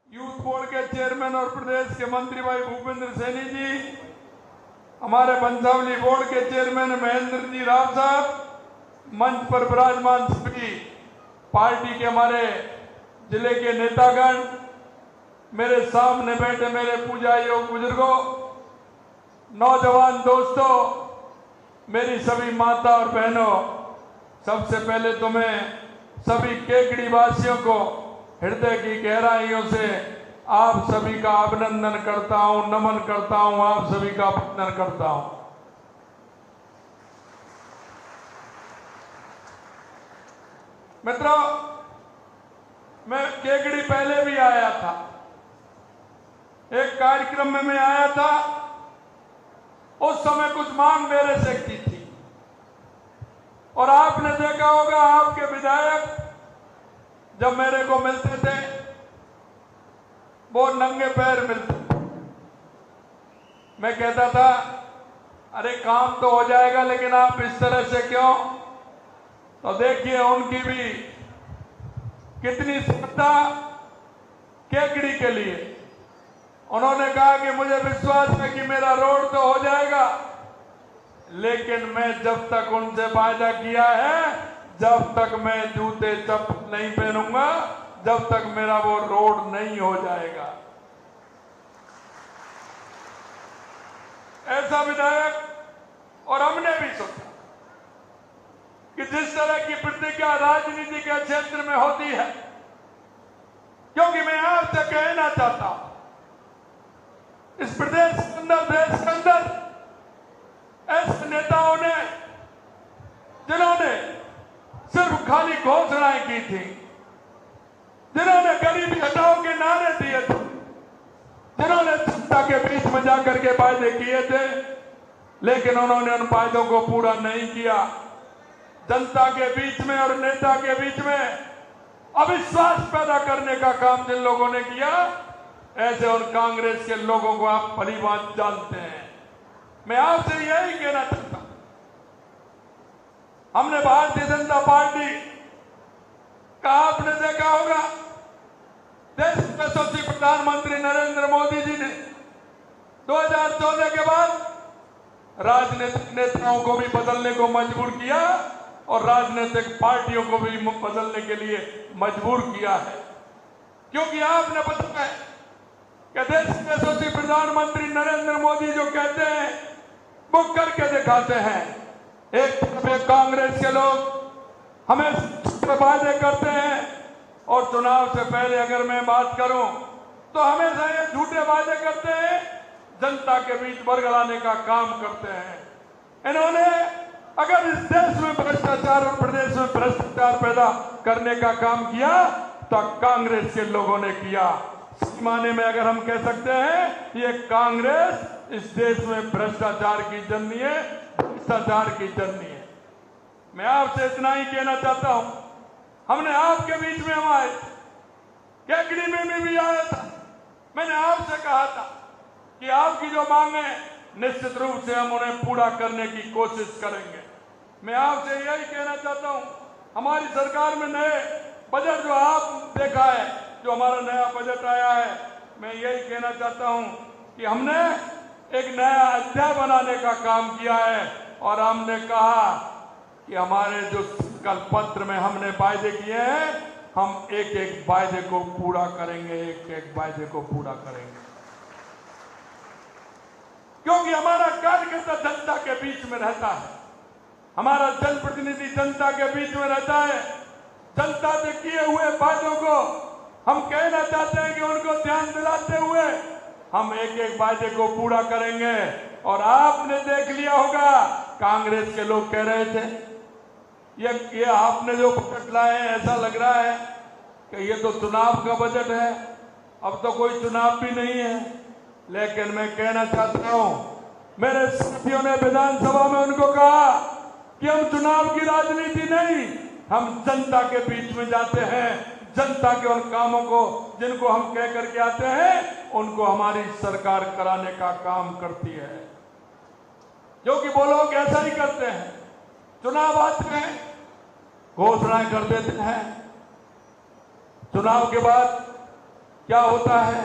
Youth board के chairman और प्रदेश के मंत्री भाई भूपेंद्र सैनी जी, हमारे बंसावली बोर्ड के चेयरमैन महेंद्र जी राव साहब, मंच पर विराजमान सभी पार्टी के हमारे जिले के नेतागण, मेरे सामने बैठे मेरे पूजा योग बुजुर्गों, नौजवान दोस्तों, मेरी सभी माता और बहनों, सबसे पहले तो मैं सभी केकड़ी वासियों को हृदय की गहराइयों से आप सभी का अभिनंदन करता हूं, नमन करता हूं, आप सभी का अभिनंदन करता हूं। मित्रों, मैं केकड़ी पहले भी आया था, एक कार्यक्रम में मैं आया था, उस समय कुछ मांग मेरे से की थी और आपने देखा होगा आपके विधायक जब मेरे को मिलते थे वो नंगे पैर मिलते, मैं कहता था अरे काम तो हो जाएगा लेकिन आप इस तरह से क्यों। तो देखिए उनकी भी कितनी श्रद्धा केकड़ी के लिए। उन्होंने कहा कि मुझे विश्वास है कि मेरा रोड तो हो जाएगा, लेकिन मैं जब तक उनसे वायदा किया है, जब तक मैं जूते चप्पल नहीं पहनूंगा, जब तक मेरा वो रोड नहीं हो जाएगा। ऐसा विधायक, और हमने भी सोचा कि जिस तरह की प्रतिज्ञा राजनीति के क्षेत्र में होती है, क्योंकि मैं आपसे कहना चाहता हूं इस प्रदेश के अंदर, देश के अंदर ऐसे नेताओं ने जिन्होंने सिर्फ खाली घोषणाएं की थी, जिन्होंने गरीबी हटाओ के नारे दिए थे, जिन्होंने जनता के बीच में जाकर के वायदे किए थे, लेकिन उन्होंने उन वायदों को पूरा नहीं किया। जनता के बीच में और नेता के बीच में अविश्वास पैदा करने का काम जिन लोगों ने किया, ऐसे उन कांग्रेस के लोगों को आप भली बात जानते हैं। मैं आपसे यही कहना चाहता हूं, हमने भारतीय जनता पार्टी का, आपने देखा होगा देश के यशस्वी प्रधानमंत्री नरेंद्र मोदी जी ने 2014 के बाद राजनीतिक नेताओं को भी बदलने को मजबूर किया और राजनीतिक पार्टियों को भी बदलने के लिए मजबूर किया है। क्योंकि आपने बताया है कि देश के यशस्वी प्रधानमंत्री नरेंद्र मोदी जो कहते हैं वो करके दिखाते हैं। एक तरफ कांग्रेस के लोग हमें वादे करते हैं और चुनाव से पहले अगर मैं बात करूं तो हमेशा ये झूठे वादे करते हैं, जनता के बीच बरगलाने का काम करते हैं। इन्होंने अगर इस देश में भ्रष्टाचार और प्रदेश में भ्रष्टाचार पैदा करने का काम किया तो कांग्रेस के लोगों ने किया। इस माने में अगर हम कह सकते हैं ये कांग्रेस इस देश में भ्रष्टाचार की जननी है, भ्रष्टाचार की जननी है। मैं आपसे इतना ही कहना चाहता हूं, हमने आपके बीच में हम आए, केकड़ी में भी आया था, मैंने आपसे कहा था कि आपकी जो मांगे निश्चित रूप से हम उन्हें पूरा करने की कोशिश करेंगे। मैं आपसे यही कहना चाहता हूं, हमारी सरकार में नए बजट जो आप देखा है, जो हमारा नया बजट आया है, मैं यही कहना चाहता हूं कि हमने एक नया अध्याय बनाने का काम किया है और हमने कहा कि हमारे जो संकल्प पत्र में हमने वायदे किए हैं, हम एक एक वायदे को पूरा करेंगे, एक एक वायदे को पूरा करेंगे। क्योंकि हमारा कार्यकर्ता जनता के बीच में रहता है, हमारा जनप्रतिनिधि जनता के बीच में रहता है। जनता से किए हुए वादों को हम कहना चाहते हैं कि उनको ध्यान दिलाते हुए हम एक एक वायदे को पूरा करेंगे। और आपने देख लिया होगा, कांग्रेस के लोग कह रहे थे ये आपने जो बजट लाए हैं ऐसा लग रहा है कि ये तो चुनाव का बजट है, अब तो कोई चुनाव भी नहीं है। लेकिन मैं कहना चाहता हूं, मेरे साथियों ने विधानसभा में उनको कहा कि हम चुनाव की राजनीति नहीं, हम जनता के बीच में जाते हैं, जनता के उन कामों को जिनको हम कह करके आते हैं उनको हमारी सरकार कराने का काम करती है। क्योंकि वो लोग ऐसा ही करते हैं, चुनाव आते हैं, घोषणाएं कर देते हैं, चुनाव के बाद क्या होता है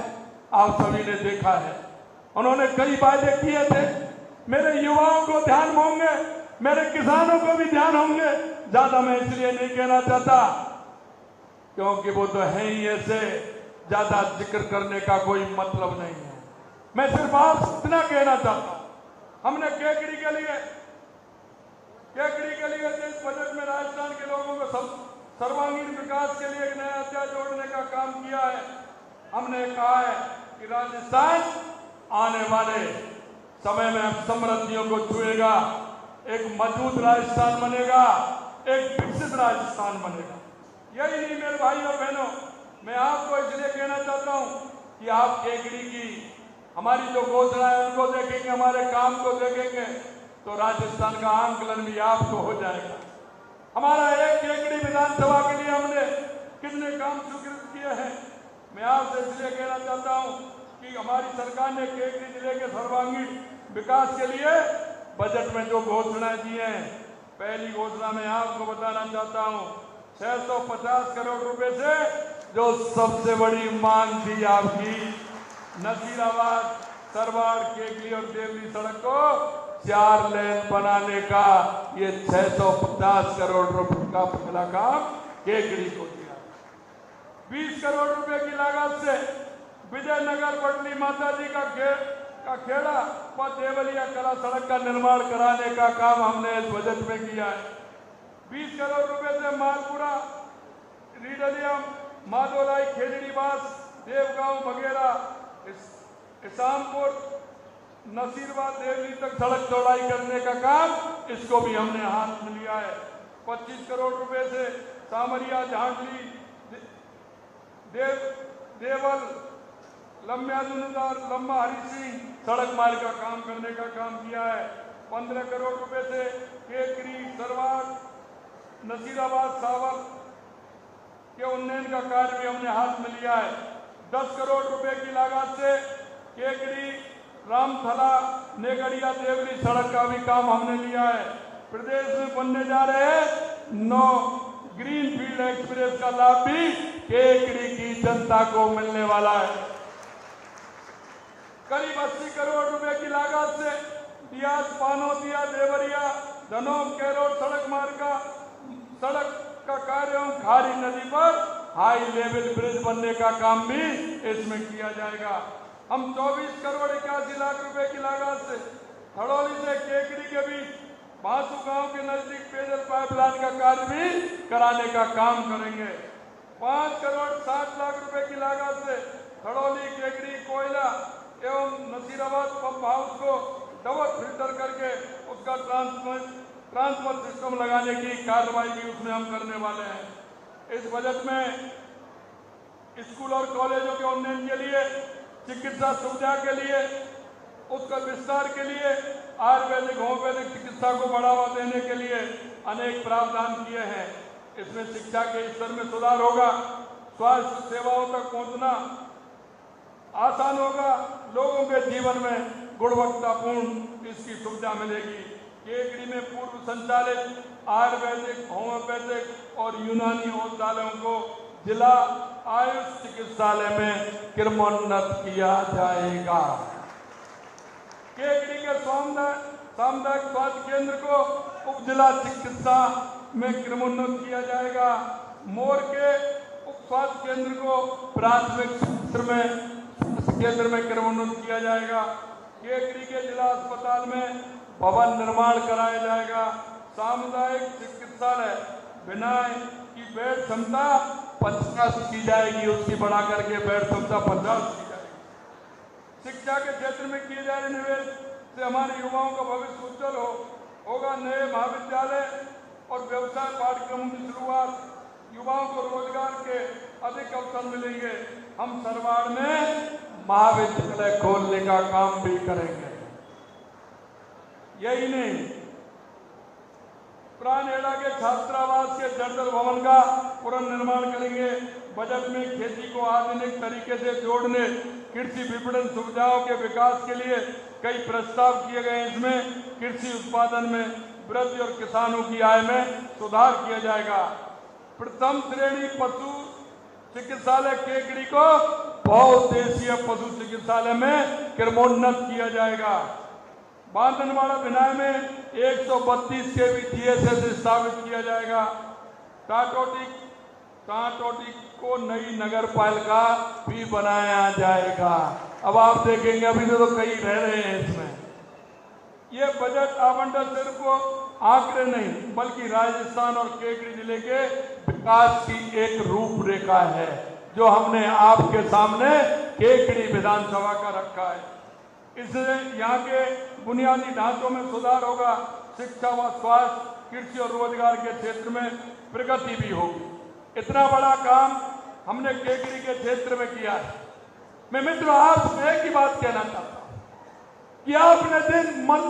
आप सभी ने देखा है। उन्होंने कई वायदे किए थे, मेरे युवाओं को ध्यान होंगे, मेरे किसानों को भी ध्यान होंगे। ज्यादा मैं इसलिए नहीं कहना चाहता क्योंकि वो तो है ही ऐसे, ज्यादा जिक्र करने का कोई मतलब नहीं है। मैं सिर्फ आप इतना कहना चाहता हूं, हमने केकड़ी के लिए इस बजट में राजस्थान के लोगों को सर्वांगीण विकास के लिए एक नया अध्याय जोड़ने का काम किया है। हमने कहा है कि राजस्थान आने वाले समय में समृद्धियों को छुएगा, एक मजबूत राजस्थान बनेगा, एक विकसित राजस्थान बनेगा। यही नहीं मेरे भाई और बहनों, मैं आपको इसलिए कहना चाहता हूं कि आप केकड़ी की हमारी जो घोषणा है उनको देखेंगे, हमारे काम को देखेंगे तो राजस्थान का आंकलन भी आपको हो जाएगा। हमारा एक केकड़ी विधानसभा के लिए हमने कितने काम स्वीकृत किए हैं। मैं आपसे इसलिए कहना चाहता हूं कि हमारी सरकार ने केकड़ी जिले के सर्वांगीण विकास के लिए बजट में जो घोषणाएं दी हैं, पहली घोषणा में आपको बताना चाहता हूं 650 करोड़ रुपए से जो सबसे बड़ी मांग थी आपकी नसीराबाद, सरवाड़, केकली और देवली सड़क को 4 लेन बनाने का, ये 650 करोड़ रुपए का पहला काम केकड़ी को दिया। 20 करोड़ रुपए की लागत से विजयनगर पटली माता जी का खेड़ा व देवलिया कला सड़क का निर्माण कराने का काम हमने इस बजट में किया है। 20 करोड़ रुपए से मालपुरा, रीडलिया, माधोलाई, खेजड़ीबास, देवगांव वगैरह, इस्लामपुर, नसीरबाद, देवली तक सड़क चौड़ाई करने का काम, इसको भी हमने हाथ में लिया है। 25 करोड़ रुपए से सामरिया, झांटली, देवल, लम्बा हरी सिंह सड़क मार्ग का काम करने का काम किया है। 15 करोड़ रुपए से केकरी, सरवाड़, नसीराबाद, सावर के उन्नयन का कार्य भी हमने हाथ में लिया है। 10 करोड़ रुपए की लागत से केकड़ी, रामथला, नेगड़िया, देवली सड़क का भी काम हमने लिया है। प्रदेश में बनने जा रहे 9 ग्रीन फील्ड एक्सप्रेस का लाभ भी केकड़ी की जनता को मिलने वाला है। करीब 80 करोड़ रुपए की लागत से दियाज, पानोतिया, देवरिया, धनोम, कैरोट सड़क मार्ग का कार्य एवं खारी नदी पर हाई लेवल ब्रिज बनने का काम भी इसमें किया जाएगा। हम 24 करोड़ 81 लाख रुपए की लागत से हड़ौली से केकड़ी के बीच बासु गांव के नजदीक पेयजल पाइपलाइन का कार्य भी कराने का काम करेंगे। 5 करोड़ 60 लाख रुपए की लागत से हड़ौली, केकड़ी, कोयला एवं नसीराबाद पंप हाउस को डबल फिल्टर करके उसका ट्रांसफर सिस्टम लगाने की कार्रवाई भी उसमें हम करने वाले हैं। इस बजट में स्कूल और कॉलेजों के उन्नयन के लिए, चिकित्सा सुविधा के लिए, उसका विस्तार के लिए, आयुर्वेदिक, होम्योपैथिक चिकित्सा को बढ़ावा देने के लिए अनेक प्रावधान किए हैं। इसमें शिक्षा के स्तर में सुधार होगा, स्वास्थ्य सेवाओं तक पहुंचना आसान होगा, लोगों के जीवन में गुणवत्तापूर्ण इसकी सुविधा मिलेगी। केकड़ी में पूर्व संचालित आयुर्वेदिक, होम्योपैथिक और यूनानी औषधालयों को जिला आयुष चिकित्सालय में क्रमोन्नत किया जाएगा। केकड़ी के सामुदायिक स्वास्थ्य केंद्र को उप जिला चिकित्सा में क्रमोन्नत किया जाएगा। मोर के उप स्वास्थ्य केंद्र को प्राथमिक केंद्र में क्रमोन्नत किया जाएगा। केकड़ी के जिला अस्पताल में भवन निर्माण कराया जाएगा। सामुदायिक चिकित्सालय बिनाई की बेड क्षमता 50 की जाएगी, उसकी बढ़ा करके बेड क्षमता 50 की जाएगी। शिक्षा के क्षेत्र में किए जा रहे निवेश से हमारे युवाओं का भविष्य उज्जवल होगा। नए महाविद्यालय और व्यवसाय पाठ्यक्रमों की शुरुआत, युवाओं को रोजगार के अधिक अवसर मिलेंगे। हम सरवाड़ में महाविद्यालय खोलने का काम भी करेंगे। यही नहीं, प्राणहेड़ा के छात्रावास के जर्जर भवन का पुनर्निर्माण करेंगे। बजट में खेती को आधुनिक तरीके से जोड़ने, कृषि विपणन सुविधाओं के विकास के लिए कई प्रस्ताव किए गए। इसमें कृषि उत्पादन में वृद्धि और किसानों की आय में सुधार किया जाएगा। प्रथम श्रेणी पशु चिकित्सालय केकड़ी को बहुउद्देशीय पशु चिकित्सालय में क्रमोन्नत किया जाएगा। बांधनवाड़ा भिनाई में 132 केवी DSS स्थापित किया जाएगा। कांटोटी को नई नगर पालिका भी बनाया जाएगा। अब आप देखेंगे, अभी तो कई रह रहे हैं इसमें। ये बजट आवंटन सिर्फ आंकड़े नहीं बल्कि राजस्थान और केकड़ी जिले के विकास की एक रूपरेखा है जो हमने आपके सामने केकड़ी विधानसभा का रखा है। इससे यहाँ के बुनियादी ढांचों में सुधार होगा, शिक्षा व स्वास्थ्य, कृषि और रोजगार के क्षेत्र में प्रगति भी होगी। इतना बड़ा काम हमने केकड़ी के क्षेत्र में किया है। मैं मित्रों आपसे एक ही बात कहना चाहता हूं कि आपने दिन मन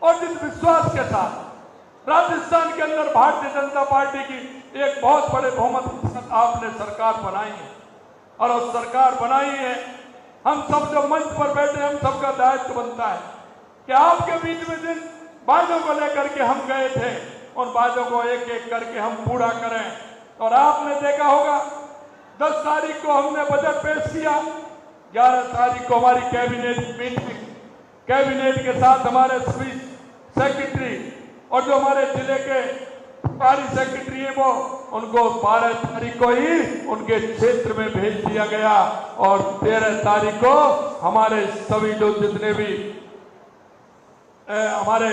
और जिस विश्वास के साथ राजस्थान के अंदर भारतीय जनता पार्टी की एक बहुत बड़े बहुमत के साथ आपने सरकार बनाई है और उस सरकार बनाई है, हम सब जो मंच पर बैठे हम सबका दायित्व बनता है कि आपके बीच में जिन वादों को लेकर के हम गए थे उन वादों को एक एक करके हम पूरा करें। और आपने देखा होगा 10 तारीख को हमने बजट पेश किया, 11 तारीख को हमारी कैबिनेट मीटिंग, कैबिनेट के साथ हमारे सभी सेक्रेटरी और जो हमारे जिले के सरकारी सेक्रेटरी है वो उनको 12 तारीख को ही उनके क्षेत्र में भेज दिया गया और 13 तारीख को हमारे सभी जो जितने भी हमारे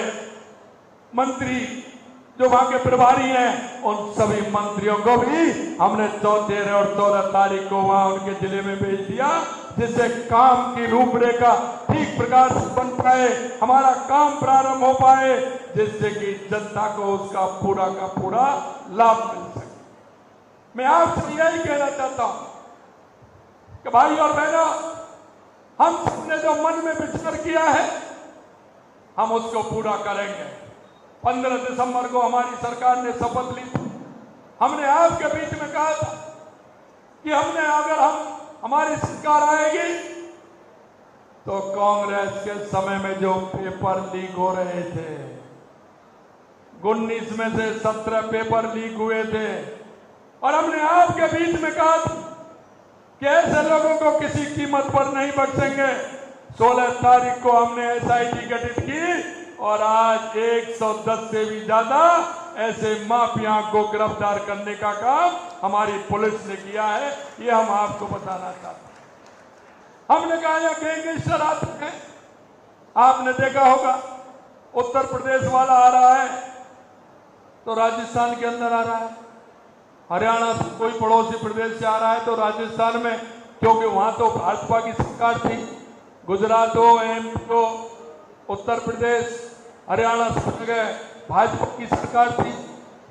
मंत्री जो वहां के प्रभारी हैं उन सभी मंत्रियों को भी हमने 13 और 14 तारीख को वहां उनके जिले में भेज दिया, जिससे काम की रूपरेखा ठीक प्रकार से बन पाए, हमारा काम प्रारंभ हो पाए, जिससे कि जनता को उसका पूरा का पूरा लाभ मिल सके। मैं आपसे यही कहना चाहता हूं कि भाई और बहनों, हम सबने जो मन में विचार किया है हम उसको पूरा करेंगे। 15 दिसंबर को हमारी सरकार ने शपथ ली थी। हमने आपके बीच में कहा था कि हमने अगर हमारी सरकार आएगी तो कांग्रेस के समय में जो पेपर लीक हो रहे थे 19 में से 17 पेपर लीक हुए थे और हमने आपके बीच में कहा था कि ऐसे लोगों को किसी कीमत पर नहीं बख्शेंगे। 16 तारीख को हमने SIT गठित की और आज 110 से भी ज्यादा ऐसे माफिया को गिरफ्तार करने का काम हमारी पुलिस ने किया है। ये हम आपको बताना चाहते हैं। हमने कहा यह गैंगस्टर आते हैं, आपने देखा होगा उत्तर प्रदेश वाला आ रहा है तो राजस्थान के अंदर आ रहा है, हरियाणा से कोई पड़ोसी प्रदेश से आ रहा है तो राजस्थान में, क्योंकि वहां तो भाजपा की सरकार थी, गुजरात हो, MP हो, उत्तर प्रदेश, हरियाणा सब जगह भाजपा की सरकार थी,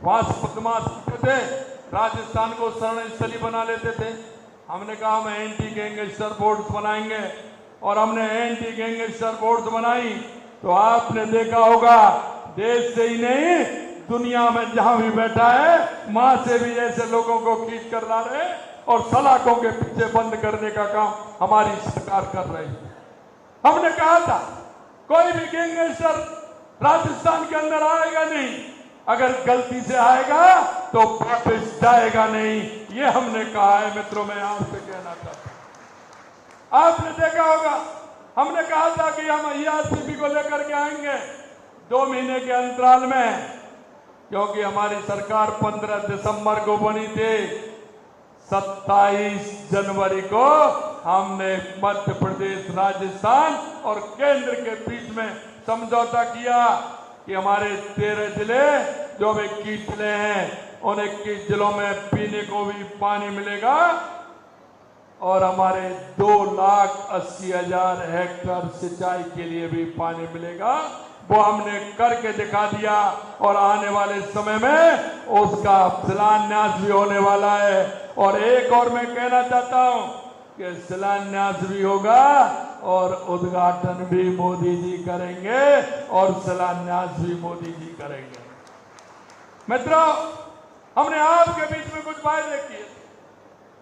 वहां से बदमाश करते थे, राजस्थान को शरण स्थली बना लेते थे। हमने कहा हम एंटी गैंगस्टर बोर्ड बनाएंगे और हमने एंटी गैंगस्टर बोर्ड बनाई तो आपने देखा होगा देश से ही नहीं दुनिया में जहां भी बैठा है वहां से भी ऐसे लोगों को खींच कर ला रहे और सलाखों के पीछे बंद करने का काम हमारी सरकार कर रही है। हमने कहा था कोई भी गैंगस्टर राजस्थान के अंदर आएगा नहीं, अगर गलती से आएगा तो वापस जाएगा नहीं, ये हमने कहा है। मित्रों मैं आपसे कहना चाहता हूं, आपने देखा होगा हमने कहा था कि हम ERCP को लेकर के आएंगे 2 महीने के अंतराल में, क्योंकि हमारी सरकार 15 दिसंबर को बनी थी। 27 जनवरी को हमने मध्य प्रदेश, राजस्थान और केंद्र के बीच में समझौता किया कि हमारे 13 जिले जो 21 जिले हैं उन 21 जिलों में पीने को भी पानी मिलेगा और हमारे 2,80,000 हेक्टेयर सिंचाई के लिए भी पानी मिलेगा। वो हमने करके दिखा दिया और आने वाले समय में उसका शिलान्यास भी होने वाला है। और एक और मैं कहना चाहता हूं कि शिलान्यास भी होगा और उद्घाटन भी मोदी जी करेंगे और शिलान्यास भी मोदी जी करेंगे। मित्रों हमने आपके बीच में कुछ वायदे किए।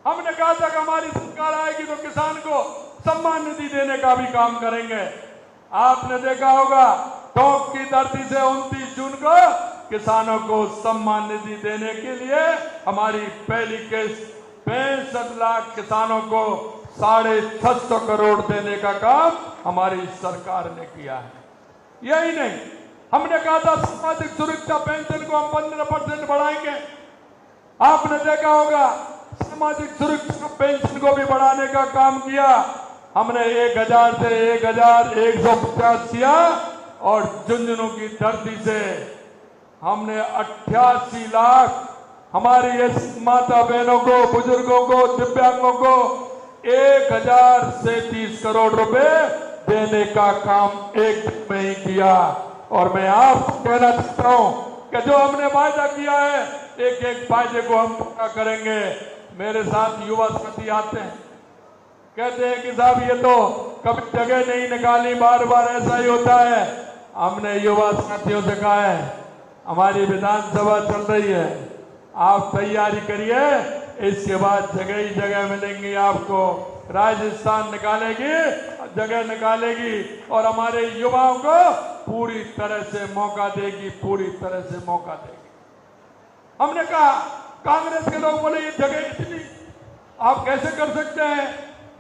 हमने कहा था कि हमारी सरकार आएगी तो किसान को सम्मान निधि देने का भी काम करेंगे। आपने देखा होगा टोंक की धरती से 29 जून को किसानों को सम्मान निधि देने के लिए हमारी पहली 65 लाख किसानों को 650 करोड़ देने का काम हमारी सरकार ने किया है। यही नहीं, हमने कहा था सामाजिक सुरक्षा पेंशन को हम 15% बढ़ाएंगे। आपने देखा होगा सामाजिक सुरक्षा पेंशन को भी बढ़ाने का काम किया। हमने 1000 से 1150 किया और झुंझुनू की धरती से हमने 88 लाख हमारी ऐसी माता बहनों को, बुजुर्गों को, दिव्यांगों को 1030 करोड़ रुपए देने का काम एक दिन में ही किया। और मैं आपको कहना चाहता हूं कि जो हमने वायदा किया है, एक एक वायदे को हम पूरा करेंगे। मेरे साथ युवा साथी आते हैं, कहते हैं कि साहब ये तो कभी जगह नहीं निकाली, बार बार ऐसा ही होता है। हमने युवा साथियों से कहा है हमारी विधानसभा चल रही है, आप तैयारी करिए, इसके बाद जगह ही जगह मिलेंगी आपको। राजस्थान निकालेगी, जगह निकालेगी और हमारे युवाओं को पूरी तरह से मौका देगी, पूरी तरह से मौका देगी। हमने कहा, कांग्रेस के लोग बोले ये जगह इतनी आप कैसे कर सकते हैं?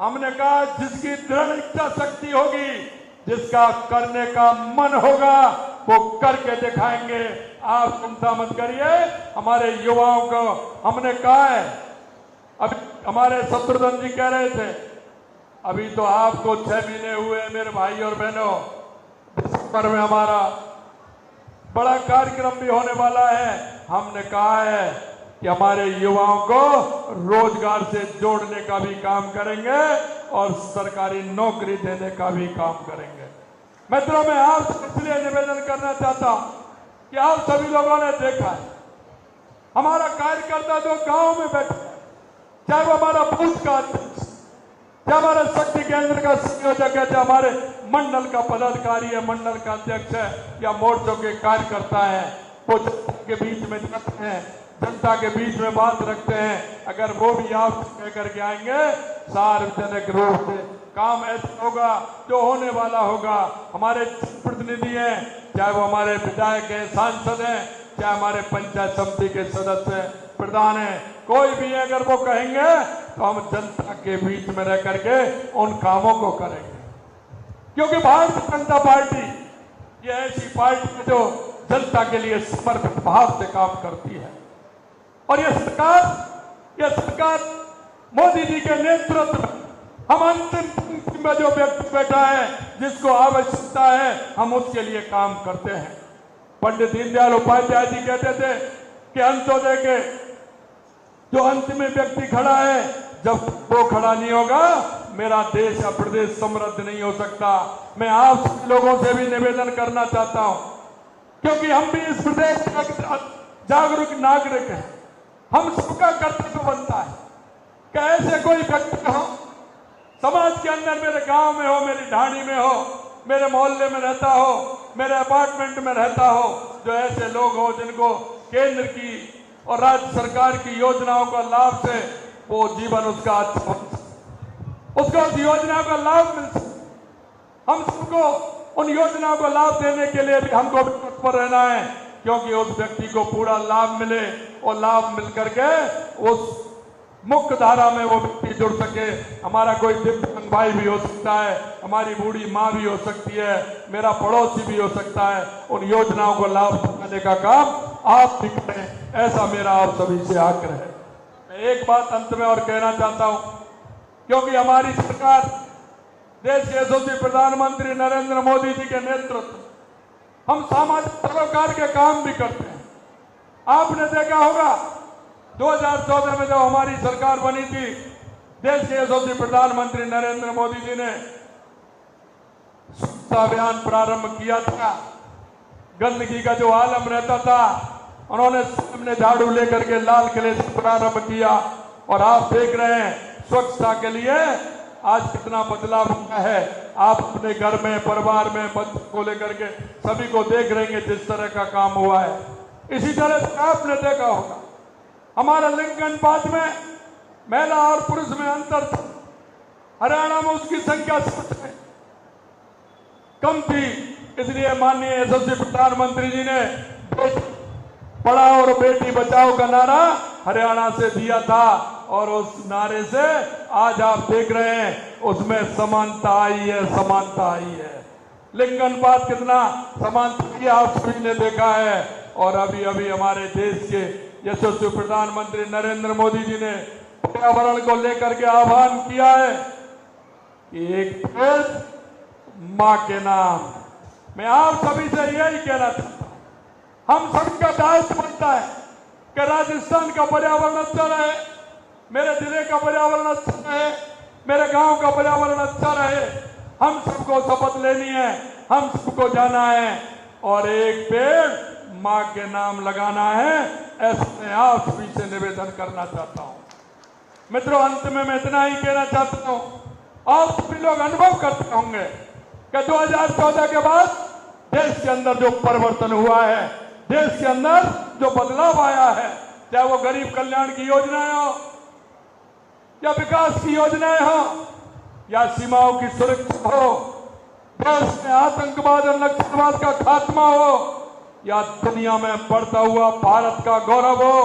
हमने कहा जिसकी दृढ़ इच्छा शक्ति होगी, जिसका करने का मन होगा, वो करके दिखाएंगे। आप चिंता मत करिए, हमारे युवाओं को हमने कहा है। अभी हमारे शत्रुघ्न जी कह रहे थे अभी तो आपको 6 महीने हुए मेरे भाई और बहनों, दिसंबर में हमारा बड़ा कार्यक्रम भी होने वाला है। हमने कहा है कि हमारे युवाओं को रोजगार से जोड़ने का भी काम करेंगे और सरकारी नौकरी देने का भी काम करेंगे। मित्रों, मैं आपसे इसलिए निवेदन करना चाहता हूं कि आप सभी लोगों ने देखा है हमारा कार्यकर्ता जो गांव में बैठा है, चाहे वो हमारा बूथ का अध्यक्ष, चाहे हमारे शक्ति केंद्र का संयोजक है, चाहे हमारे मंडल का पदाधिकारी है, मंडल का अध्यक्ष है या मोर्चों के कार्यकर्ता है, वो जनता के बीच में जाते हैं, जनता के बीच में बात रखते हैं। अगर वो भी आप कह करके आएंगे, सार्वजनिक रूप से काम ऐसा होगा जो होने वाला होगा। हमारे प्रतिनिधि हैं, चाहे वो हमारे विधायक हैं, सांसद हैं, चाहे हमारे पंचायत समिति के सदस्य हैं, प्रधान हैं, कोई भी अगर वो कहेंगे तो हम जनता के बीच में रह करके उन कामों को करेंगे। क्योंकि भारतीय जनता पार्टी ये ऐसी पार्टी है जो जनता के लिए समर्पित भाव से काम करती है। और ये सरकार मोदी जी के नेतृत्व में हम अंतिम पंक्ति में जो व्यक्ति बैठा है, जिसको आवश्यकता है, हम उसके लिए काम करते हैं। पंडित दीनदयाल उपाध्याय जी कहते थे कि अंत्योदय के जो अंतिम व्यक्ति खड़ा है, जब वो खड़ा नहीं होगा, मेरा देश या प्रदेश समृद्ध नहीं हो सकता। मैं आप लोगों से भी निवेदन करना चाहता हूं, क्योंकि हम भी इस प्रदेश के जागरूक नागरिक हैं। हम सबका कर्तव्य बनता है कि ऐसे कोई व्यक्ति हो समाज के अंदर, मेरे गांव में हो, मेरी ढाणी में हो, मेरे मोहल्ले में रहता हो, मेरे अपार्टमेंट में रहता हो, जो ऐसे लोग हो जिनको केंद्र की और राज्य सरकार की योजनाओं का लाभ से वो जीवन उसका अच्छा हो, उसको उस योजनाओं का लाभ मिल सके। हम सबको उन योजनाओं को लाभ देने के लिए भी हमको तत्पर रहना है, क्योंकि उस व्यक्ति को पूरा लाभ मिले और लाभ मिल करके उस मुख्य धारा में वो व्यक्ति जुड़ सके। हमारा कोई दिव्यांग भाई भी हो सकता है, हमारी बूढ़ी माँ भी हो सकती है, मेरा पड़ोसी भी हो सकता है। उन योजनाओं को लाभ दिलाने का काम आप भी करें, ऐसा मेरा आप सभी से आग्रह है। मैं एक बात अंत में और कहना चाहता हूं, क्योंकि हमारी सरकार, देश के यशस्वी प्रधानमंत्री नरेंद्र मोदी जी के नेतृत्व हम सामाजिक सरोकार के काम भी करते हैं। आपने देखा होगा 2014 में जब हमारी सरकार बनी थी, देश के यशस्वी प्रधानमंत्री नरेंद्र मोदी जी ने स्वच्छता अभियान प्रारंभ किया था। गंदगी का जो आलम रहता था, उन्होंने सामने झाड़ू लेकर के लाल किले से प्रारंभ किया। और आप देख रहे हैं स्वच्छता के लिए आज कितना बदलाव हुआ है। आप अपने घर में, परिवार में बच्चों को लेकर के सभी को देख रहे हैं जिस तरह का काम हुआ है। इसी तरह से आपने देखा होगा हमारा लिंग अनुपात में महिला और पुरुष में अंतर था। हरियाणा में उसकी संख्या सबसे कम थी, इसलिए माननीय यशस्वी प्रधानमंत्री जी ने बेटी पढ़ाओ और बेटी बचाओ का नारा हरियाणा से दिया था। और उस नारे से आज आप देख रहे हैं उसमें समानता आई है, समानता आई है। लिंग अनुपात कितना समानता की आप सभी ने देखा है। और अभी अभी हमारे देश के यशस्वी प्रधानमंत्री नरेंद्र मोदी जी ने पर्यावरण को लेकर के आह्वान किया है कि एक पेड़ मां के नाम। मैं आप सभी से यही कहना चाहता हूं, हम सबका दायित्व बनता है कि राजस्थान का पर्यावरण अच्छा रहे, मेरे जिले का पर्यावरण अच्छा रहे, मेरे गांव का पर्यावरण अच्छा रहे। हम सबको शपथ लेनी है, हम सबको जाना है और एक पेड़ मां के नाम लगाना है। ऐसा मैं आप सभी से निवेदन करना चाहता हूं। मित्रों, अंत में मैं इतना ही कहना चाहता हूं, आप सभी लोग अनुभव करते होंगे कि 2014 के बाद देश के अंदर जो परिवर्तन हुआ है, देश के अंदर जो बदलाव आया है, चाहे वो गरीब कल्याण की योजनाएं हो या विकास की योजनाएं हो या सीमाओं की सुरक्षा हो, देश में आतंकवाद और नक्सलवाद का खात्मा हो या दुनिया में बढ़ता हुआ भारत का गौरव हो,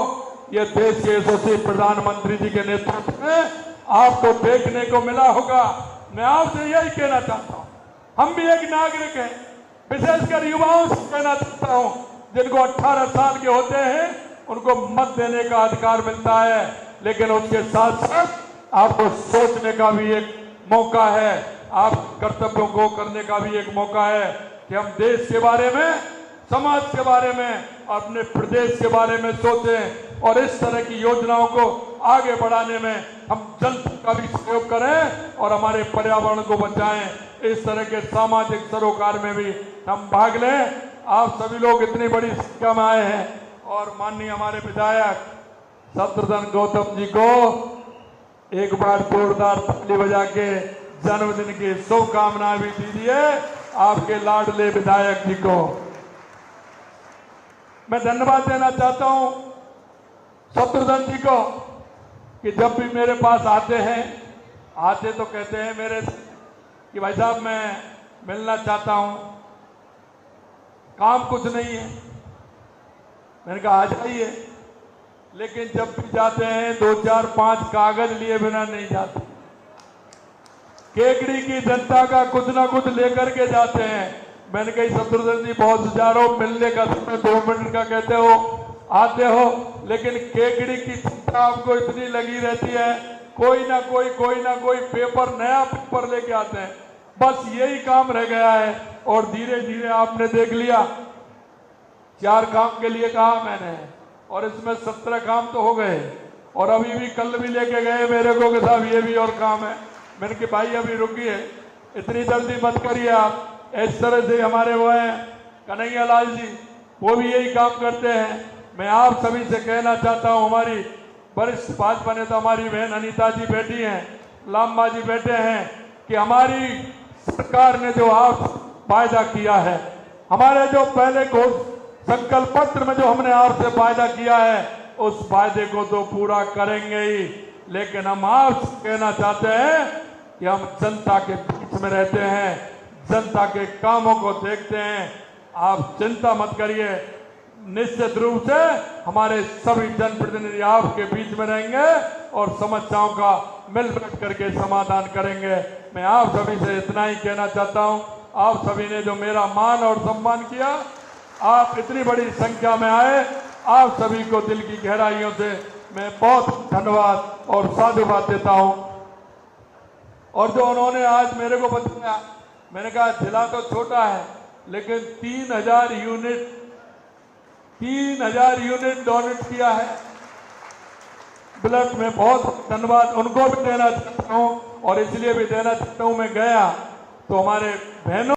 ये देश के यशस्वी प्रधानमंत्री जी के नेतृत्व में आपको देखने को मिला होगा। मैं आपसे यही कहना चाहता हूं, हम भी एक नागरिक हैं, विशेषकर युवाओं से कहना चाहता हूं, जिनको 18 साल के होते हैं उनको मत देने का अधिकार मिलता है, लेकिन उसके साथ साथ आपको सोचने का भी एक मौका है, आप कर्तव्यों को करने का भी एक मौका है कि हम देश के बारे में, समाज के बारे में, अपने प्रदेश के बारे में सोचें और इस तरह की योजनाओं को आगे बढ़ाने में हम जनता का भी सहयोग करें और हमारे पर्यावरण को बचाएं। इस तरह के सामाजिक सरोकार में भी हम भाग लें। आप सभी लोग इतनी बड़ी संख्या में आए हैं और माननीय हमारे विधायक शत्रुघ्न गौतम जी को एक बार जोरदार ताली बजा के जन्मदिन की शुभकामनाएं भी दीजिए आपके लाडले विधायक जी को। मैं धन्यवाद देना चाहता हूं शत्रुघ्न जी को कि जब भी मेरे पास आते तो कहते हैं मेरे कि भाई साहब मैं मिलना चाहता हूं, काम कुछ नहीं है। मैंने कहा आ जाइए, लेकिन जब भी जाते हैं 2, 4, 5 कागज लिए बिना नहीं जाते। केकड़ी की जनता का कुछ ना कुछ लेकर के जाते हैं। मैंने कही शत्रुघ्न जी बहुत जा रहा हो, मिलने का समय 2 मिनट का कहते हो, आते हो, लेकिन केकड़ी की चिंता आपको इतनी लगी रहती है, कोई ना कोई पेपर, नया पेपर लेके आते हैं। बस यही काम रह गया है और धीरे धीरे आपने देख लिया 4 काम के लिए कहा मैंने और इसमें 17 काम तो हो गए और अभी भी कल भी लेके गए मेरे को कि साहब ये भी और काम है। मैंने कि भाई अभी रुकिए, इतनी जल्दी मत करिए आप। इस तरह से हमारे वो हैं कन्हैया लाल जी, वो भी यही काम करते हैं। मैं आप सभी से कहना चाहता हूं, हमारी वरिष्ठ भाजपा नेता हमारी बहन अनीता जी बैठी हैं, लांबा जी बैठे हैं, कि हमारी सरकार ने जो आप वायदा किया है, हमारे जो पहले को संकल्प पत्र में जो हमने आपसे वायदा किया है, उस वायदे को तो पूरा करेंगे ही, लेकिन हम आपसे कहना चाहते हैं कि हम जनता के बीच में रहते हैं, जनता के कामों को देखते हैं। आप चिंता मत करिए, निश्चित रूप से हमारे सभी जनप्रतिनिधि आपके बीच में रहेंगे और समस्याओं का मिल बैठ करके समाधान करेंगे। मैं आप सभी से इतना ही कहना चाहता हूं, आप सभी ने जो मेरा मान और सम्मान किया, आप इतनी बड़ी संख्या में आए, आप सभी को दिल की गहराइयों से मैं बहुत धन्यवाद और साधुवाद देता हूं। और जो उन्होंने आज मेरे को बताया, मैंने कहा जिला तो छोटा है लेकिन 3000 यूनिट डोनेट किया है ब्लड में। बहुत धन्यवाद उनको भी देना चाहता हूं और इसलिए भी देना चाहता हूं, मैं गया तो हमारे बहनों